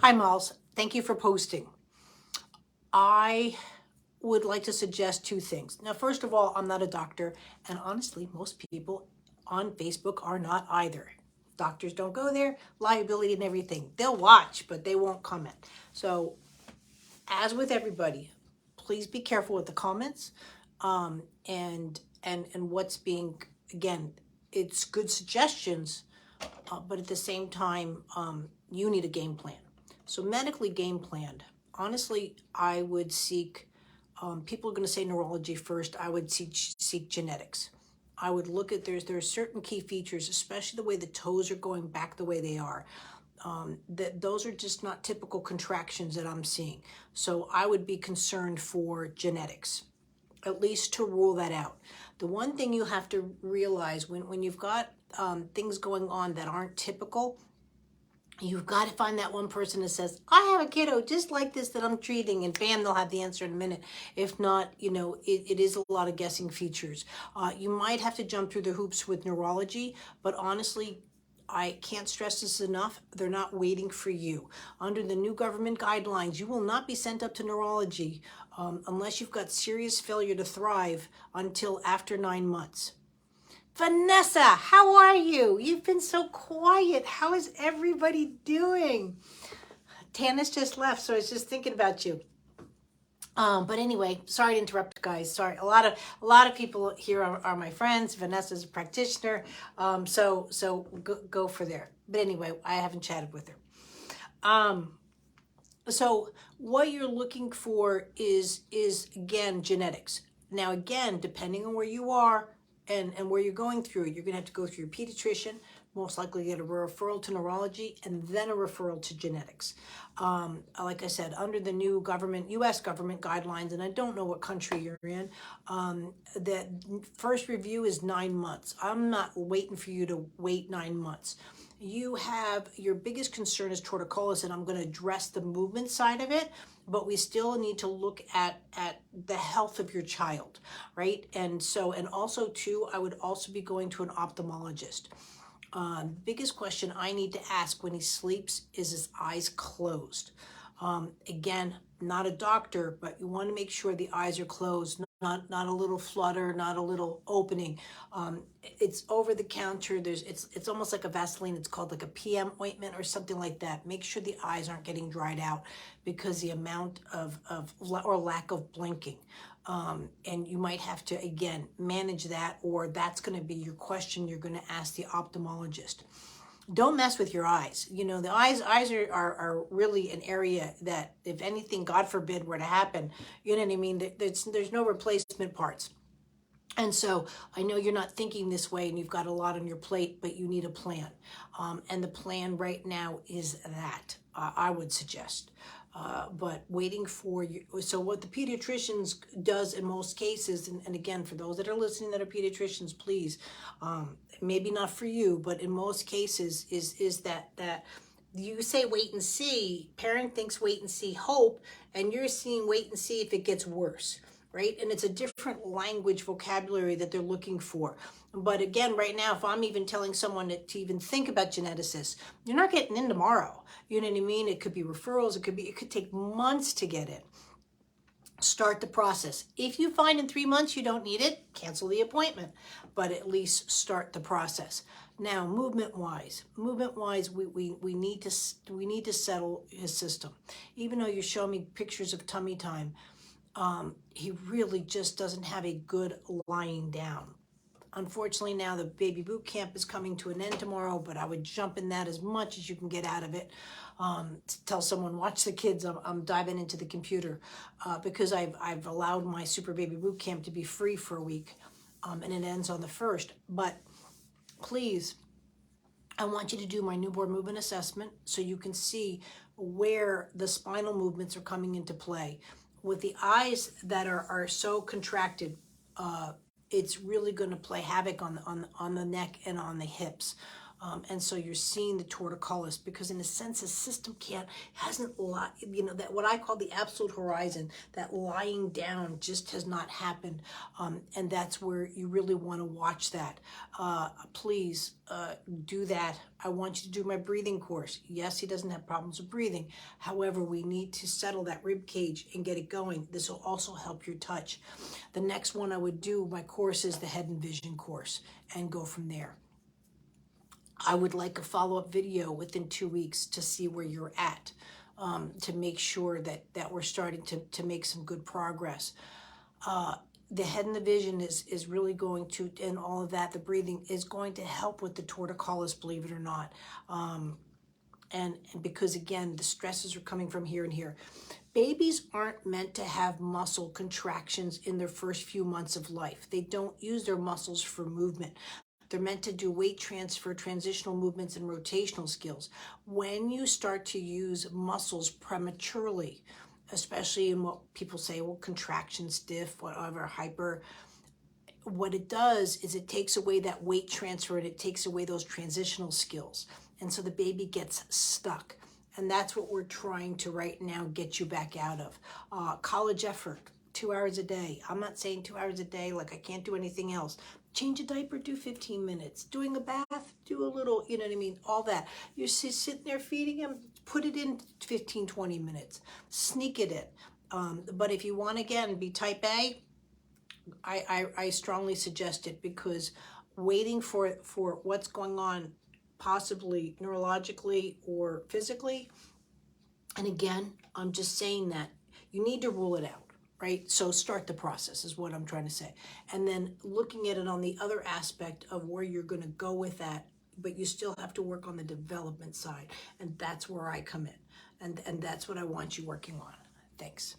Hi, Miles. Thank you for posting. I would like to suggest two things. Now, first of all, I'm not a doctor, and honestly, most people on Facebook are not either. Doctors don't go there, liability and everything. They'll watch, but they won't comment. So, as with everybody, please be careful with the comments, and what's being, again, it's good suggestions, but at the same time, you need a game plan. So medically game planned. Honestly, I would seek, people are going to say neurology first. I would seek genetics. I would look at, there's certain key features, especially the way the toes are going back the way they are. That those are just not typical contractions that I'm seeing. So I would be concerned for genetics, at least to rule that out. The one thing you have to realize when you've got things going on that aren't typical, you've got to find that one person that says, I have a kiddo just like this that I'm treating, and bam, they'll have the answer in a minute. If not, it is a lot of guessing features. You might have to jump through the hoops with neurology, but honestly, I can't stress this enough. They're not waiting for you. Under the new government guidelines, you will not be sent up to neurology unless you've got serious failure to thrive until after 9 months. Vanessa, how are you? You've been so quiet. How is everybody doing? Tanis just left, so I was just thinking about you. But anyway, sorry to interrupt, guys. Sorry. A lot of people here are my friends. Vanessa's a practitioner, so go for there. But anyway, I haven't chatted with her. So what you're looking for is again genetics. Now again, depending on where you are and where you're going through, you're gonna have to go through your pediatrician, most likely get a referral to neurology, and then a referral to genetics. Like I said, under the new U.S. government guidelines, and I don't know what country you're in, that first review is 9 months. I'm not waiting for you to wait 9 months. You have, your biggest concern is torticollis, and I'm going to address the movement side of it, but we still need to look at the health of your child, right? And also too, I would also be going to an ophthalmologist. Biggest question I need to ask when he sleeps is his eyes closed. Again, not a doctor, but you want to make sure the eyes are closed, not a little flutter, not a little opening. It's over the counter. It's almost like a Vaseline. It's called like a PM ointment or something like that. Make sure the eyes aren't getting dried out because the amount of or lack of blinking. And you might have to, again, manage that, or that's going to be your question you're going to ask the ophthalmologist. Don't mess with your eyes. The eyes are really an area that, if anything, God forbid, were to happen, you know what I mean? There's no replacement parts. And so I know you're not thinking this way and you've got a lot on your plate, but you need a plan. And the plan right now is that, I would suggest. But waiting for you. So what the pediatricians does in most cases, and again, for those that are listening that are pediatricians, please, maybe not for you, but in most cases is that you say wait and see, parent thinks wait and see hope, and you're seeing wait and see if it gets worse. Right? And it's a different language vocabulary that they're looking for. But again, right now, if I'm even telling someone to even think about geneticists, you're not getting in tomorrow. You know what I mean? It could be referrals. It could take months to get in. Start the process. If you find in 3 months you don't need it, cancel the appointment, but at least start the process. Now, movement-wise, we need to settle his system. Even though you're showing me pictures of tummy time, he really just doesn't have a good lying down. Unfortunately, now the baby boot camp is coming to an end tomorrow, but I would jump in that as much as you can get out of it. Tell someone, watch the kids. I'm diving into the computer because I've allowed my super baby boot camp to be free for a week, and it ends on the 1st. But please, I want you to do my newborn movement assessment so you can see where the spinal movements are coming into play. With the eyes that are so contracted, it's really going to play havoc on the neck and on the hips. And so you're seeing the torticollis because in a sense the system hasn't that what I call the absolute horizon, that lying down just has not happened. And that's where you really want to watch that. Please do that. I want you to do my breathing course. Yes, he doesn't have problems with breathing. However, we need to settle that rib cage and get it going. This will also help your touch. The next one I would do, my course, is the head and vision course, and go from there. I would like a follow-up video within 2 weeks to see where you're at, to make sure that we're starting to make some good progress. The head and the vision is really going to, and all of that, the breathing is going to help with the torticollis, believe it or not. And because again, the stresses are coming from here and here. Babies aren't meant to have muscle contractions in their first few months of life. They don't use their muscles for movement. They're meant to do weight transfer, transitional movements, and rotational skills. When you start to use muscles prematurely, especially in what people say, well, contraction, stiff, whatever, hyper, what it does is it takes away that weight transfer and it takes away those transitional skills. And so the baby gets stuck. And that's what we're trying to right now get you back out of. College effort, 2 hours a day. I'm not saying 2 hours a day like I can't do anything else. Change a diaper, do 15 minutes. Doing a bath, do a little, you know what I mean? All that. You're sitting there feeding him, put it in 15, 20 minutes. Sneak it in. But if you want, again, be type A, I strongly suggest it, because waiting for what's going on, possibly neurologically or physically, and again, I'm just saying that you need to rule it out, right? So start the process is what I'm trying to say. And then looking at it on the other aspect of where you're going to go with that, but you still have to work on the development side. And that's where I come in. And that's what I want you working on. Thanks.